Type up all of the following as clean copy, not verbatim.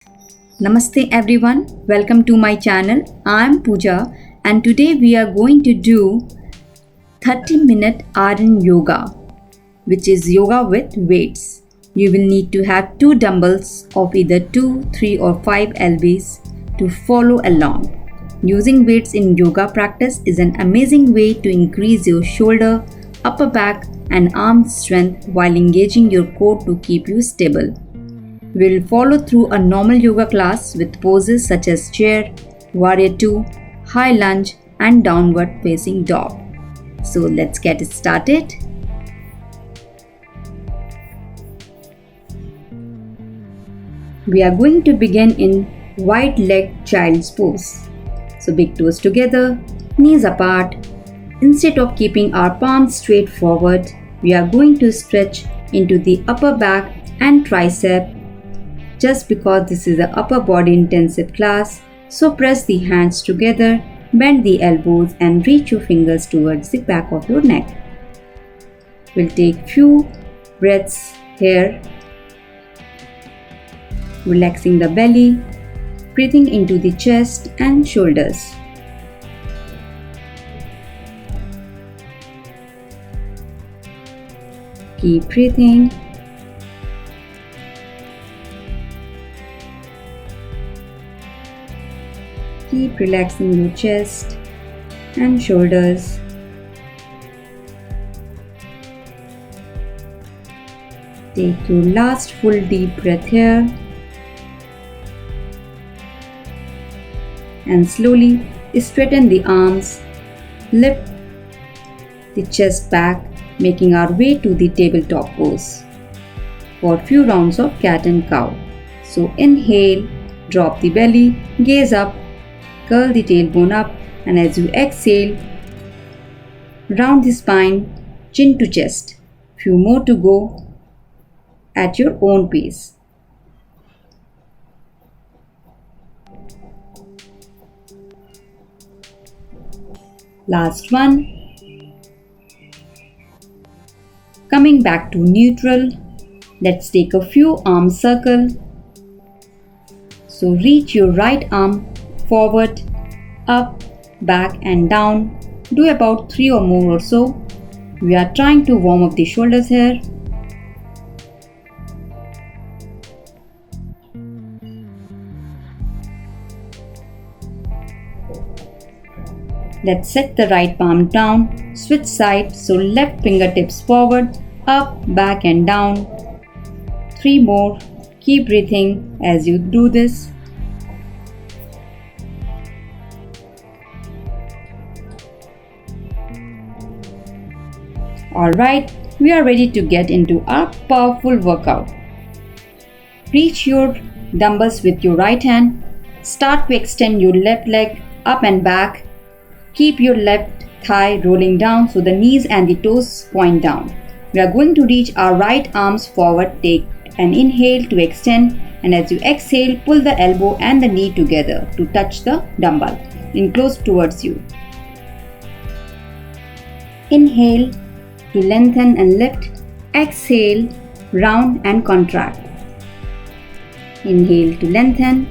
Namaste everyone, welcome to my channel. I am Pooja and today we are going to do 30-minute iron yoga, which is yoga with weights. You will need to have two dumbbells of either 2, 3 or 5 lbs to follow along. Using weights in yoga practice is an amazing way to increase your shoulder, upper back and arm strength while engaging your core to keep you stable. We'll follow through a normal yoga class with poses such as chair, warrior 2, high lunge and downward facing dog. So let's get started. We are going to begin in wide leg child's pose. So big toes together, knees apart. Instead of keeping our palms straight forward, we are going to stretch into the upper back and tricep. Just because this is an upper body intensive class, so press the hands together, bend the elbows and reach your fingers towards the back of your neck. We'll take few breaths here, relaxing the belly, breathing into the chest and shoulders. Keep breathing. Keep relaxing your chest and shoulders. Take your last full deep breath here. And slowly straighten the arms, lift the chest back, making our way to the tabletop pose for a few rounds of cat and cow. So inhale, drop the belly, gaze up, curl the tailbone up, and as you exhale, round the spine, chin to chest. Few more to go at your own pace. Last one. Coming back to neutral, let's take a few arm circle. So reach your right arm forward, up, back and down. Do about 3 or more or so. We are trying to warm up the shoulders here. Let's set the right palm down, switch sides, so left fingertips forward, up, back and down. 3 more. Keep breathing as you do this. Alright, we are ready to get into our powerful workout. Reach your dumbbells with your right hand. Start to extend your left leg up and back. Keep your left thigh rolling down so the knees and the toes point down. We are going to reach our right arms forward. Take an inhale to extend, and as you exhale, pull the elbow and the knee together to touch the dumbbell in close towards you. Inhale to lengthen and lift. Exhale, round and contract. Inhale to lengthen.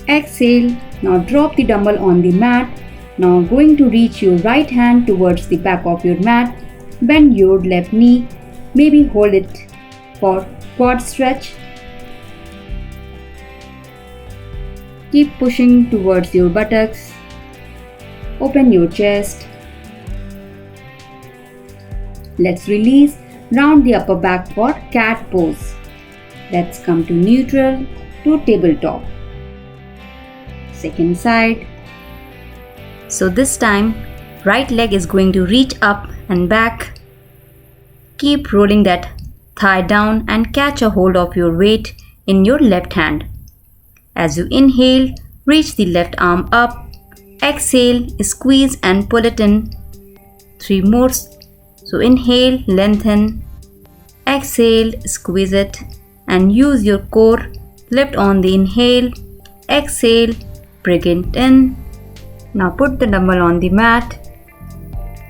Exhale. Now drop the dumbbell on the mat. Now going to reach your right hand towards the back of your mat. Bend your left knee. Maybe hold it for quad stretch. Keep pushing towards your buttocks. Open your chest. Let's release, round the upper back for cat pose. Let's come to neutral to tabletop. Second side. So this time, right leg is going to reach up and back. Keep rolling that thigh down and catch a hold of your weight in your left hand. As you inhale, reach the left arm up. Exhale, squeeze and pull it in. 3 more. So inhale, lengthen, exhale, squeeze it and use your core. Lift on the inhale, exhale, bring it in. Now put the dumbbell on the mat.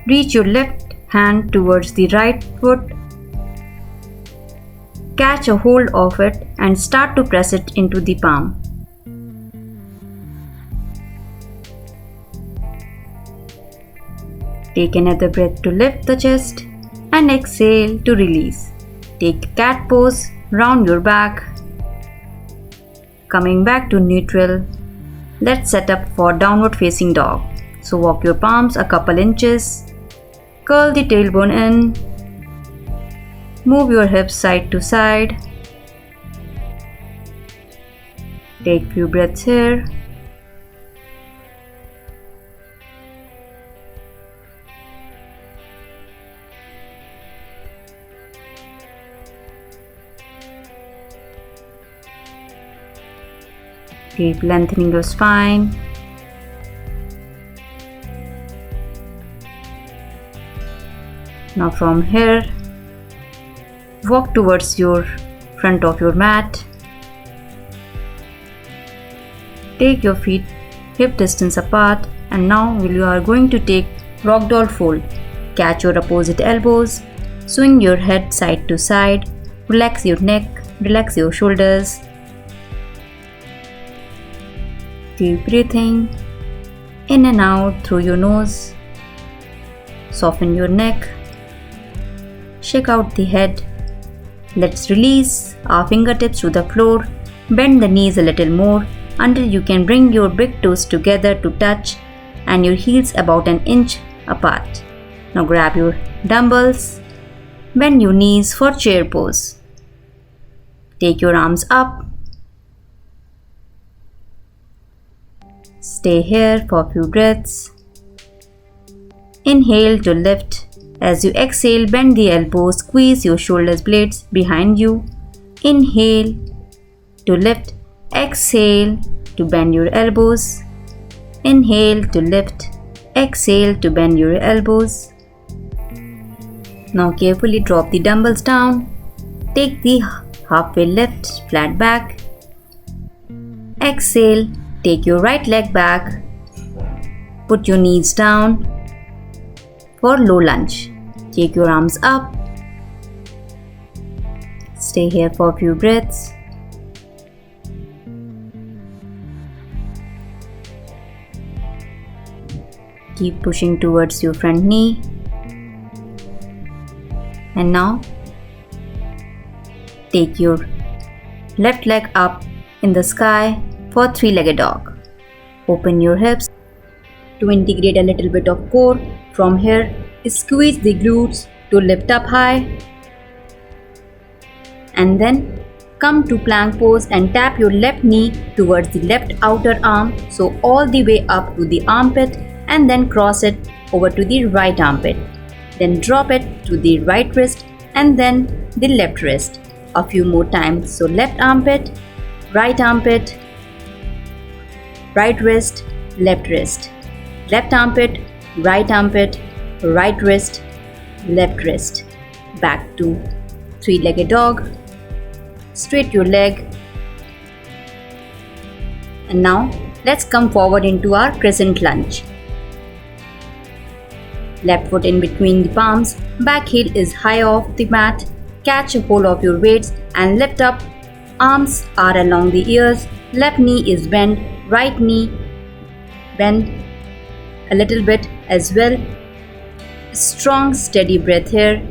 Reach your left hand towards the right foot. Catch a hold of it and start to press it into the palm. Take another breath to lift the chest and exhale to release. Take cat pose, round your back. Coming back to neutral, let's set up for downward facing dog. So walk your palms a couple inches, curl the tailbone in, move your hips side to side. Take few breaths here. Keep lengthening your spine. Now from here, walk towards your front of your mat. Take your feet hip distance apart, and now you are going to take ragdoll fold. Catch your opposite elbows, swing your head side to side, relax your neck, relax your shoulders. Keep breathing in and out through your nose. Soften your neck. Shake out the head. Let's release our fingertips to the floor. Bend the knees a little more until you can bring your big toes together to touch and your heels about an inch apart. Now grab your dumbbells. Bend your knees for chair pose. Take your arms up. Stay here for a few breaths. Inhale to lift. As you exhale, bend the elbows, squeeze your shoulder blades behind you. Inhale to lift. Exhale to bend your elbows. Inhale to lift. Exhale to bend your elbows. Now carefully drop the dumbbells down. Take the halfway lift, flat back. Exhale. Take your right leg back. Put your knees down for low lunge. Take your arms up. Stay here for a few breaths. Keep pushing towards your front knee. And now, take your left leg up in the sky for three-legged dog. Open your hips to integrate a little bit of core. From here, squeeze the glutes to lift up high. And then come to plank pose and tap your left knee towards the left outer arm. So all the way up to the armpit, and then cross it over to the right armpit. Then drop it to the right wrist and then the left wrist. A few more times. So left armpit, right armpit, right wrist, left wrist. Left armpit, right wrist, left wrist. Back to three-legged dog. Straight your leg. And now let's come forward into our crescent lunge. Left foot in between the palms, back heel is high off the mat. Catch a hold of your weights and lift up. Arms are along the ears. Left knee is bent. Right knee bend a little bit as well. Strong steady breath here.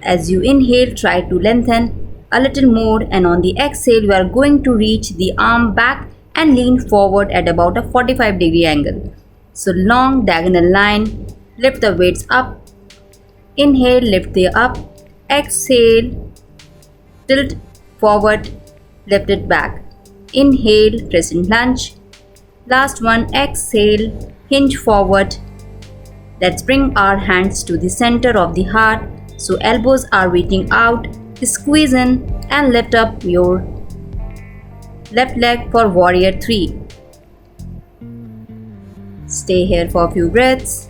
As you inhale, try to lengthen a little more, and on the exhale you are going to reach the arm back and lean forward at about a 45-degree angle. So long diagonal line. Lift the weights up. Inhale, lift the up. Exhale, tilt forward, lift it back. Inhale, crescent lunge. Last one, exhale, hinge forward. Let's bring our hands to the center of the heart. So elbows are reaching out. Squeeze in and lift up your left leg for warrior 3. Stay here for a few breaths.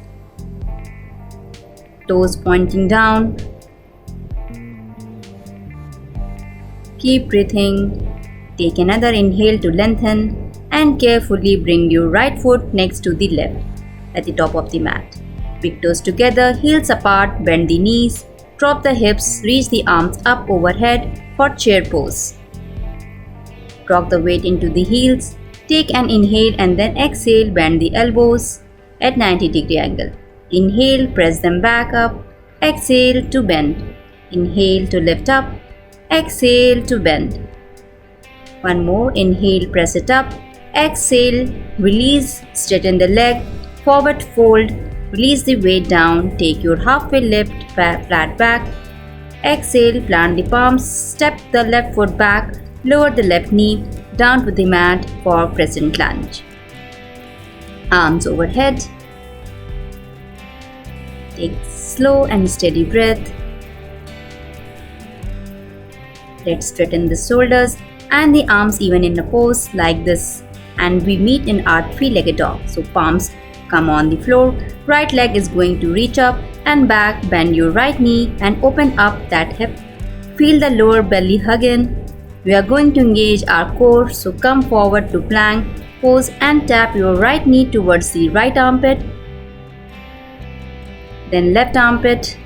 Toes pointing down. Keep breathing. Take another inhale to lengthen and carefully bring your right foot next to the left at the top of the mat. Big toes together, heels apart, bend the knees. Drop the hips, reach the arms up overhead for chair pose. Drop the weight into the heels. Take an inhale and then exhale, bend the elbows at 90-degree angle. Inhale, press them back up. Exhale to bend. Inhale to lift up. Exhale to bend. One more. Inhale, press it up. Exhale, release, straighten the leg. Forward fold. Release the weight down. Take your halfway lift, flat back. Exhale, plant the palms. Step the left foot back. Lower the left knee down to the mat for crescent lunge. Arms overhead. Take slow and steady breath. Let's straighten the shoulders and the arms even in a pose like this. And we meet in our three-legged dog. So palms come on the floor. Right leg is going to reach up and back. Bend your right knee and open up that hip. Feel the lower belly hug in. We are going to engage our core, so come forward to plank pose and tap your right knee towards the right armpit, then left armpit,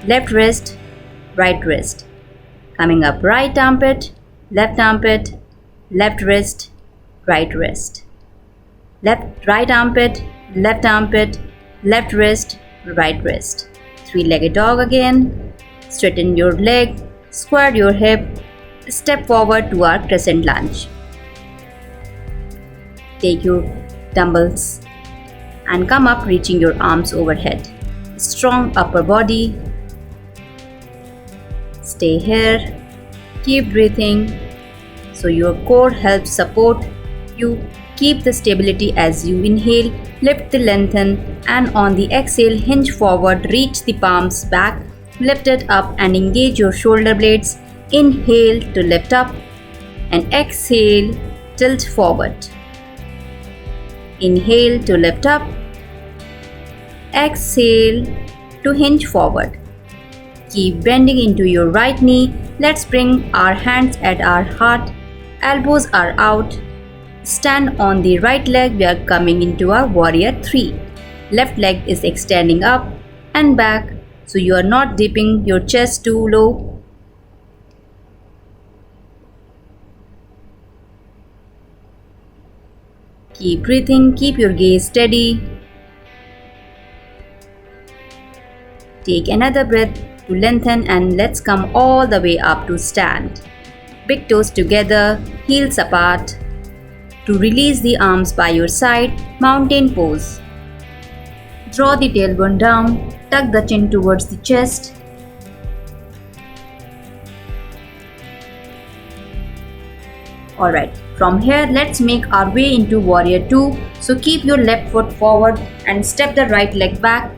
left wrist, right wrist. Coming up, right armpit, left wrist, right wrist. Right armpit, left wrist, right wrist. Three-legged dog again. Straighten your leg. Square your hip, step forward to our crescent lunge. Take your dumbbells and come up reaching your arms overhead. Strong upper body. Stay here. Keep breathing so your core helps support you. Keep the stability as you inhale. Lift the lengthen and on the exhale hinge forward, reach the palms back. Lift it up and engage your shoulder blades. Inhale to lift up and exhale, tilt forward. Inhale to lift up. Exhale to hinge forward. Keep bending into your right knee. Let's bring our hands at our heart. Elbows are out. Stand on the right leg. We are coming into our warrior 3. Left leg is extending up and back, so you are not dipping your chest too low. Keep breathing, keep your gaze steady. Take another breath to lengthen and let's come all the way up to stand. Big toes together, heels apart. To release the arms by your side, mountain pose. Draw the tailbone down. Tuck the chin towards the chest. Alright, from here let's make our way into warrior 2. So keep your left foot forward and step the right leg back.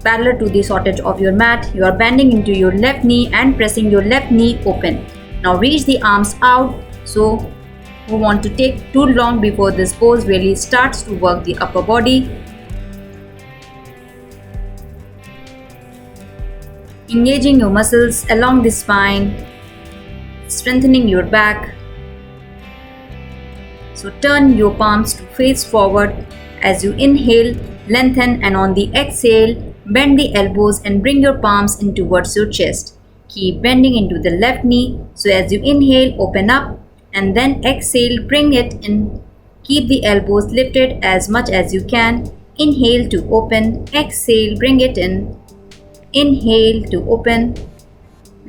Parallel to the shortage of your mat, you are bending into your left knee and pressing your left knee open. Now reach the arms out. So we want to take too long before this pose really starts to work the upper body. Engaging your muscles along the spine, strengthening your back. So turn your palms to face forward as you inhale, lengthen and on the exhale, bend the elbows and bring your palms in towards your chest. Keep bending into the left knee. So as you inhale, open up and then exhale, bring it in. Keep the elbows lifted as much as you can. Inhale to open, exhale, bring it in. Inhale to open.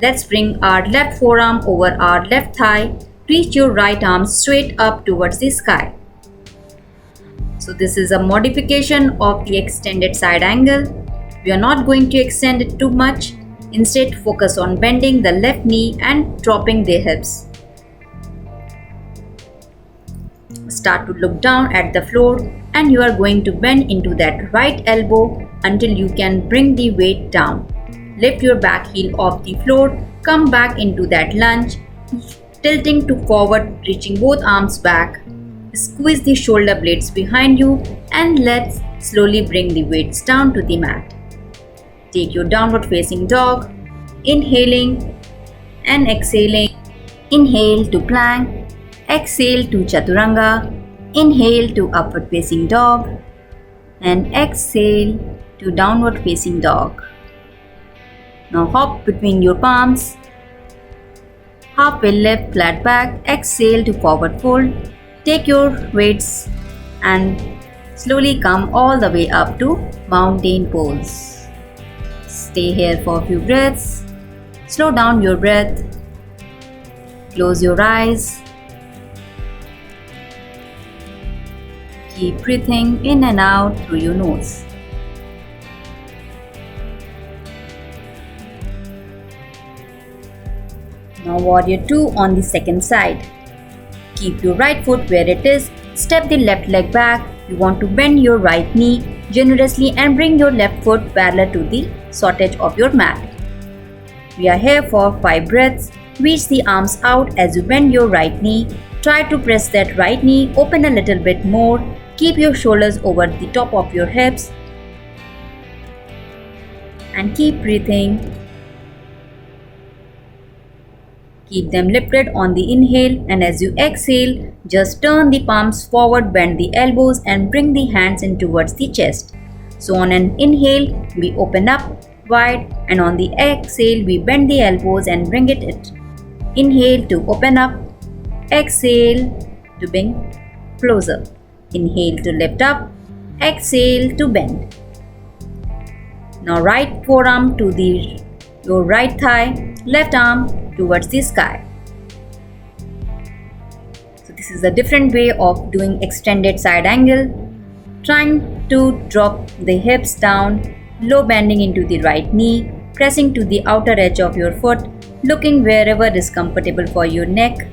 Let's bring our left forearm over our left thigh. Reach your right arm straight up towards the sky. So this is a modification of the extended side angle. We are not going to extend it too much. Instead, focus on bending the left knee and dropping the hips. Start to look down at the floor and you are going to bend into that right elbow until you can bring the weight down. Lift your back heel off the floor, come back into that lunge, tilting to forward, reaching both arms back. Squeeze the shoulder blades behind you and let's slowly bring the weights down to the mat. Take your downward facing dog, inhaling and exhaling. Inhale to plank, exhale to chaturanga, inhale to upward facing dog and exhale to downward facing dog. Now hop between your palms. Halfway lift, flat back. Exhale to forward fold. Take your weights and slowly come all the way up to mountain pose. Stay here for a few breaths. Slow down your breath. Close your eyes. Keep breathing in and out through your nose. Now warrior 2 on the second side. Keep your right foot where it is. Step the left leg back. You want to bend your right knee generously and bring your left foot parallel to the soft edge of your mat. We are here for 5 breaths. Reach the arms out as you bend your right knee. Try to press that right knee open a little bit more. Keep your shoulders over the top of your hips and keep breathing. Keep them lifted on the inhale, and as you exhale, just turn the palms forward, bend the elbows and bring the hands in towards the chest. So on an inhale, we open up wide, and on the exhale, we bend the elbows and bring it in. Inhale to open up, exhale to bring closer. Inhale to lift up, exhale to bend. Now right forearm to your right thigh, left arm towards the sky. So this is a different way of doing extended side angle. Trying to drop the hips down, low bending into the right knee, pressing to the outer edge of your foot, looking wherever is comfortable for your neck.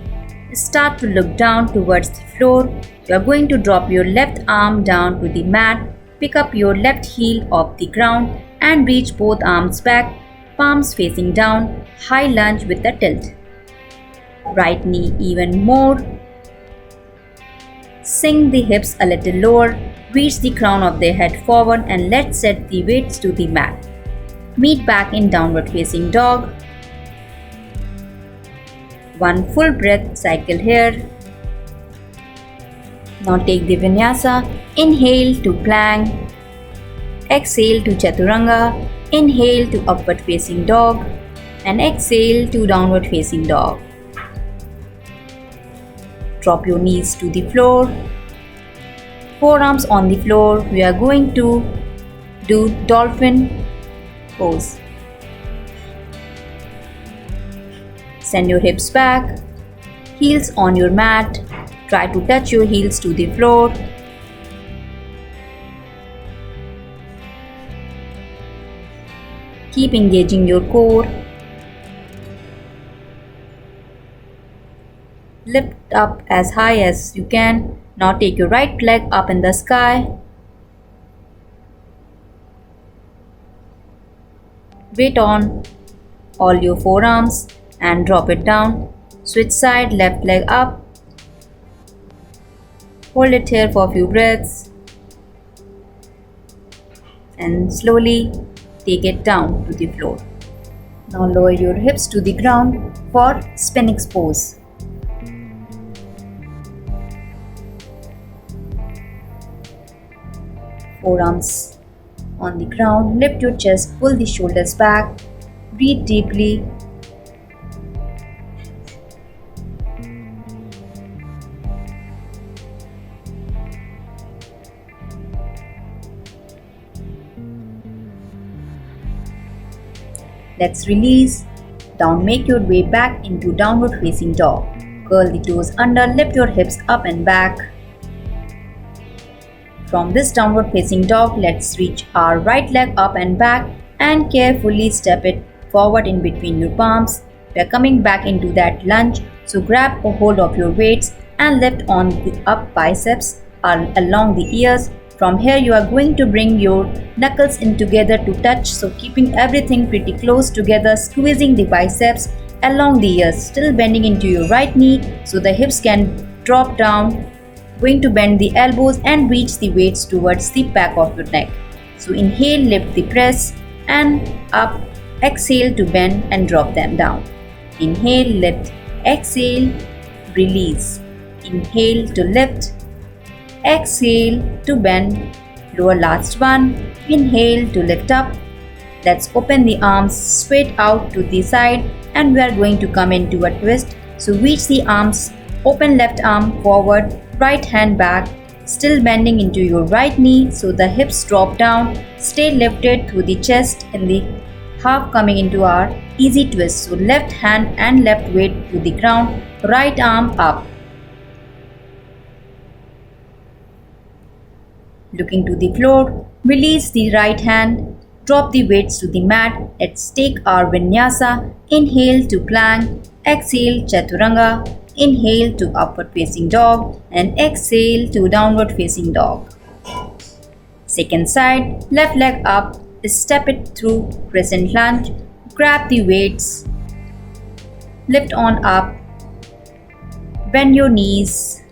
Start to look down towards the floor. You are going to drop your left arm down to the mat, pick up your left heel off the ground and reach both arms back, palms facing down, high lunge with a tilt. Right knee even more. Sink the hips a little lower, reach the crown of the head forward and let's set the weights to the mat. Meet back in downward facing dog. One full breath cycle here. Now take the vinyasa. Inhale to plank. Exhale to chaturanga. Inhale to upward facing dog. And exhale to downward facing dog. Drop your knees to the floor. Forearms on the floor. We are going to do dolphin pose. Send your hips back, heels on your mat. Try to touch your heels to the floor. Keep engaging your core. Lift up as high as you can. Now take your right leg up in the sky. Weight on all your forearms and drop it down. Switch side, left leg up. Hold it here for a few breaths and slowly take it down to the floor. Now lower your hips to the ground for spinning pose. Forearms on the ground, lift your chest, pull the shoulders back, breathe deeply. Let's release. Down, make your way back into downward facing dog. Curl the toes under, lift your hips up and back. From this downward facing dog, let's reach our right leg up and back and carefully step it forward in between your palms. We are coming back into that lunge. So grab a hold of your weights and lift on the up biceps along the ears. From here you are going to bring your knuckles in together to touch, so keeping everything pretty close together, squeezing the biceps along the ears, still bending into your right knee so the hips can drop down. Going to bend the elbows and reach the weights towards the back of your neck. So inhale, lift the press and up. Exhale to bend and drop them down. Inhale, lift. Exhale, release. Inhale to lift. Exhale to bend, Lower last one. Inhale to lift up. Let's open the arms straight out to the side and we are going to come into a twist. So reach the arms, open left arm forward, right hand back, still bending into your right knee so the hips drop down. Stay lifted through the chest in the half coming into our easy twist. So left hand and left weight to the ground, right arm up. Looking to the floor, release the right hand. Drop the weights to the mat. Let's take our vinyasa. Inhale to plank. Exhale chaturanga. Inhale to upward facing dog. And exhale to downward facing dog. Second side. Left leg up. Step it through crescent lunge. Grab the weights. Lift on up. Bend your knees.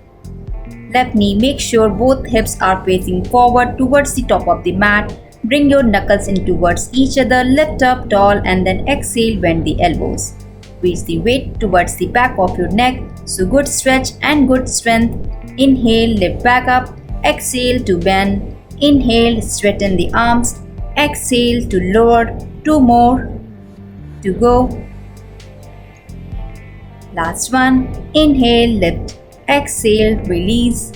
Left knee. Make sure both hips are facing forward towards the top of the mat. Bring your knuckles in towards each other, lift up tall and then exhale, bend the elbows. Reach the weight towards the back of your neck. So good stretch and good strength. Inhale, lift back up. Exhale to bend. Inhale, straighten the arms. Exhale to lower. 2 more to go. Last one. Inhale, lift. Exhale, release.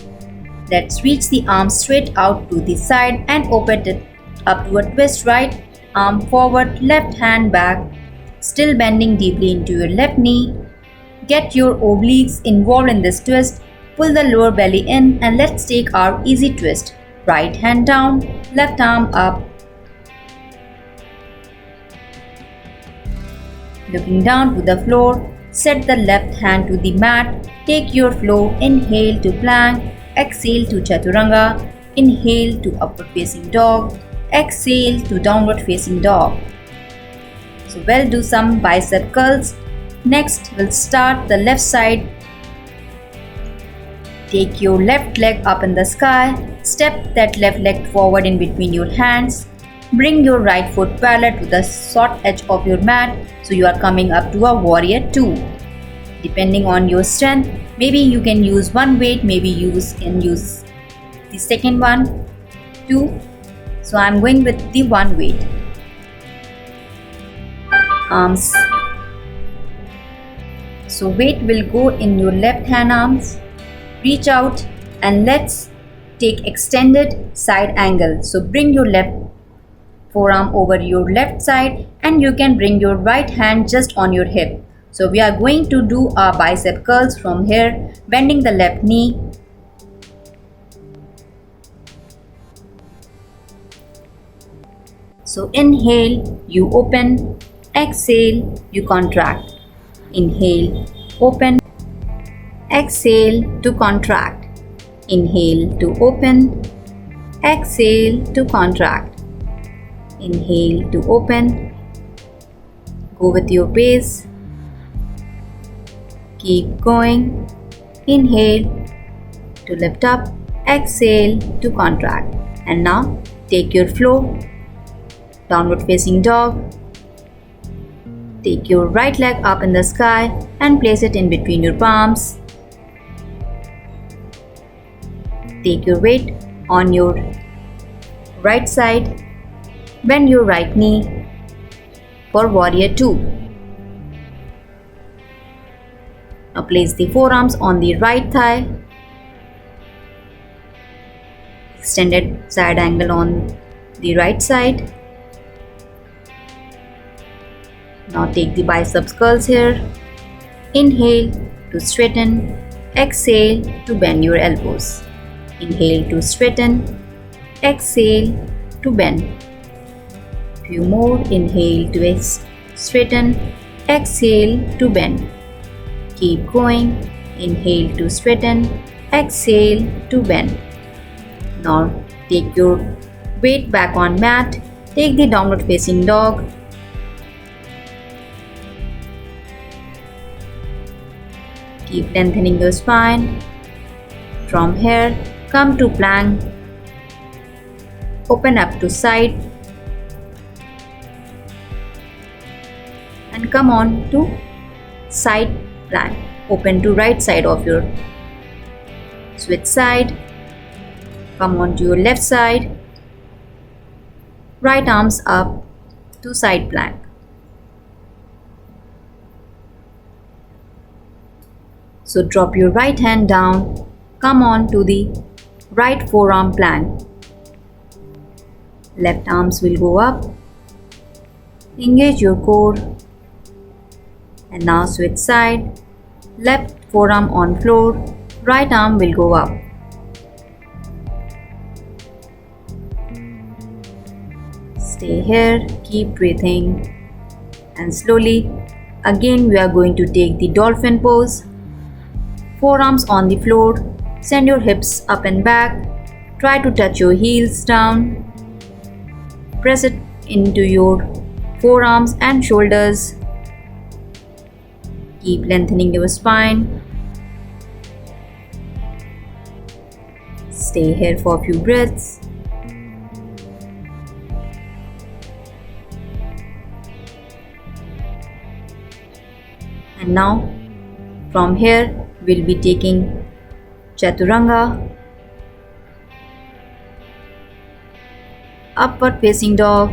Let's reach the arms straight out to the side and open it up to a twist. Right arm forward, left hand back, still bending deeply into your left knee. Get your obliques involved in this twist. Pull the lower belly in and let's take our easy twist. Right hand down, left arm up. Looking down to the floor, set the left hand to the mat. Take your flow. Inhale to plank, exhale to chaturanga, inhale to upward facing dog, exhale to downward facing dog. So we'll do some bicep curls. Next, we'll start the left side. Take your left leg up in the sky. Step that left leg forward in between your hands. Bring your right foot parallel to the short edge of your mat. So you are coming up to a warrior 2. Depending on your strength, maybe you can use one weight, maybe use the second one, 2. So I'm going with the one weight. Arms. So weight will go in your left hand arms. Reach out and let's take extended side angle. So bring your left forearm over your left side and you can bring your right hand just on your hip. So we are going to do our bicep curls from here, bending the left knee. So inhale, you open, exhale, you contract. Inhale, open, exhale to contract. Inhale to open, exhale to contract. Inhale to open. Go with your pace. Keep going. Inhale to lift up, exhale to contract. And now take your flow. Downward facing dog. Take your right leg up in the sky and place it in between your palms. Take your weight on your right side. Bend your right knee for warrior 2. Now place the forearms on the right thigh. Extended side angle on the right side. Now take the biceps curls here. Inhale to straighten. Exhale to bend your elbows. Inhale to straighten. Exhale to bend. Few more. Inhale to straighten. Exhale to bend. Keep going. Inhale to straighten. Exhale to bend. Now take your weight back on mat. Take the downward facing dog. Keep lengthening your spine. From here, come to plank. Open up to side. And come on to side plank. Open to right side of your switch side. Come on to your left side. Right arms up to side plank. So drop your right hand down, come on to the right forearm plank. Left arms will go up. Engage your core. And now switch side. Left forearm on floor, right arm will go up. Stay here, keep breathing. And slowly, again we are going to take the dolphin pose. Forearms on the floor, send your hips up and back. Try to touch your heels down. Press it into your forearms and shoulders. Keep lengthening your spine. Stay here for a few breaths. And now, from here, we'll be taking Chaturanga, upward facing dog,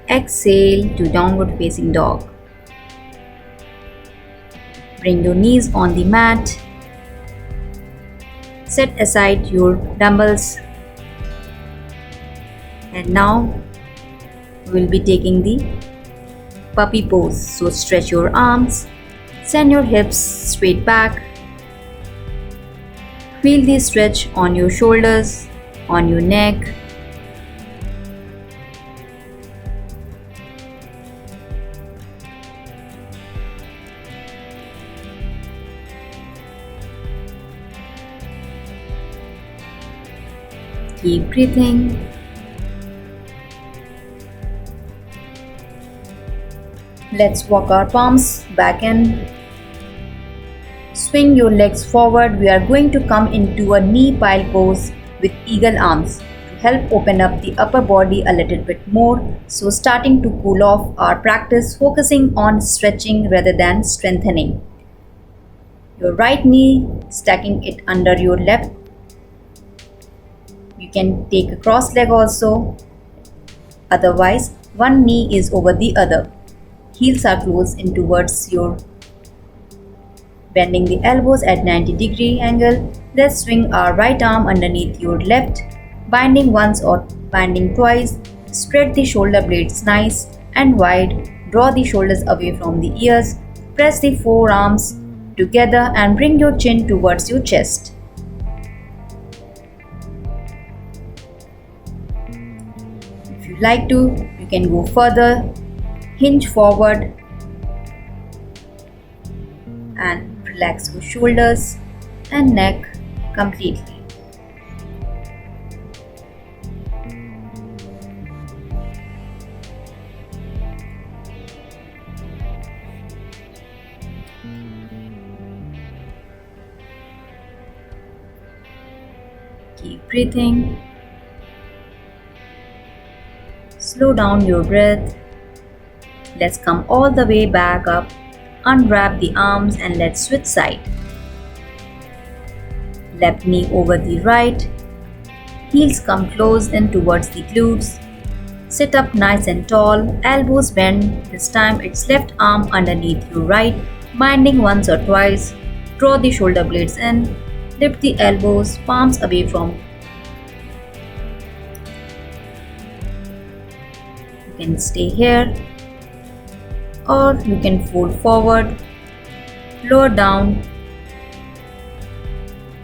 exhale to downward facing dog. Bring your knees on the mat. Set aside your dumbbells. And now we'll be taking the puppy pose. So stretch your arms, send your hips straight back. Feel the stretch on your shoulders, on your neck. Keep breathing. Let's walk our palms back in. Swing your legs forward. We are going to come into a knee pile pose with eagle arms to help open up the upper body a little bit more. So starting to cool off our practice, focusing on stretching rather than strengthening. Your right knee, stacking it under your left. You can take a cross leg also. Otherwise, one knee is over the other. Heels are close in towards your. Bending the elbows at 90-degree angle. Let's swing our right arm underneath your left. Binding once or binding twice. Spread the shoulder blades nice and wide. Draw the shoulders away from the ears. Press the forearms together and bring your chin towards your chest. If you like to, you can go further. Hinge forward and relax your shoulders and neck completely. Keep breathing. Slow down your breath. Let's come all the way back up. Unwrap the arms and let's switch side. Left knee over the right. Heels come close in towards the glutes. Sit up nice and tall. Elbows bend. This time it's left arm underneath your right. Binding once or twice. Draw the shoulder blades in. Lift the elbows, palms away from. You can stay here. Or you can fold forward, lower down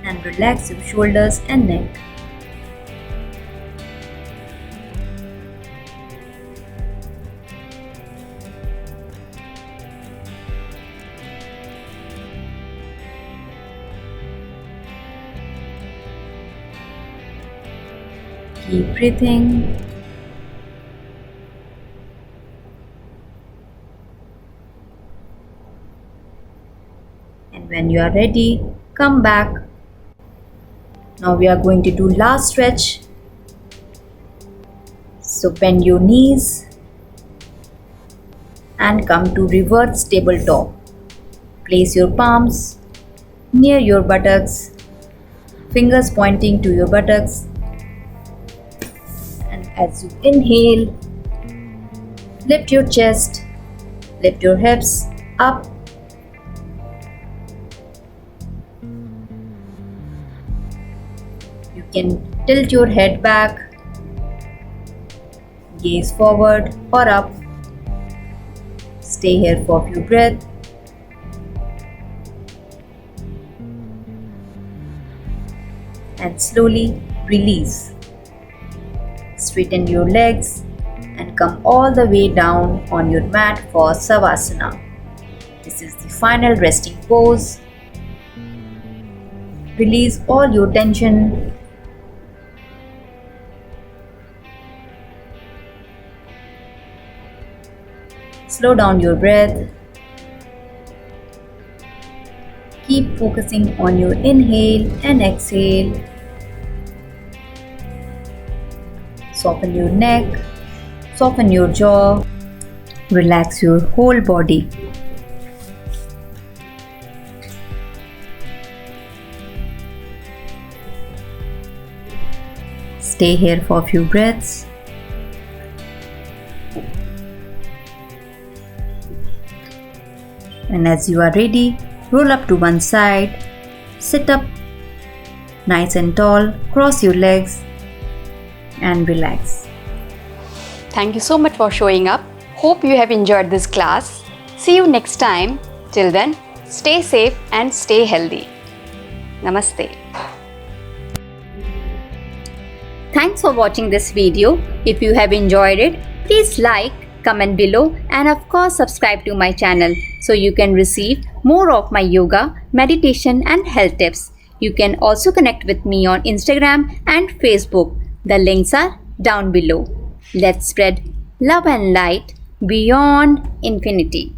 and relax your shoulders and neck. Keep breathing. When you are ready, come back. Now we are going to do last stretch. So bend your knees and come to reverse tabletop. Place your palms near your buttocks, fingers pointing to your buttocks, and As you inhale, lift your chest, lift your hips up. You can tilt your head back, gaze forward or up. Stay here for a few breaths. And slowly release. Straighten your legs and come all the way down on your mat for Savasana. This is the final resting pose. Release all your tension. Slow down your breath. Keep focusing on your inhale and exhale. Soften your neck, soften your jaw, relax your whole body. Stay here for a few breaths. And as you are ready, roll up to one side, sit up nice and tall, cross your legs and relax. Thank you so much for showing up. Hope you have enjoyed this class. See you next time. Till then, stay safe and stay healthy. Namaste. Thanks for watching this video. If you have enjoyed it, please like, comment below and of course subscribe to my channel so you can receive more of my yoga, meditation and health tips. You can also connect with me on Instagram and Facebook. The links are down below. Let's spread love and light beyond infinity.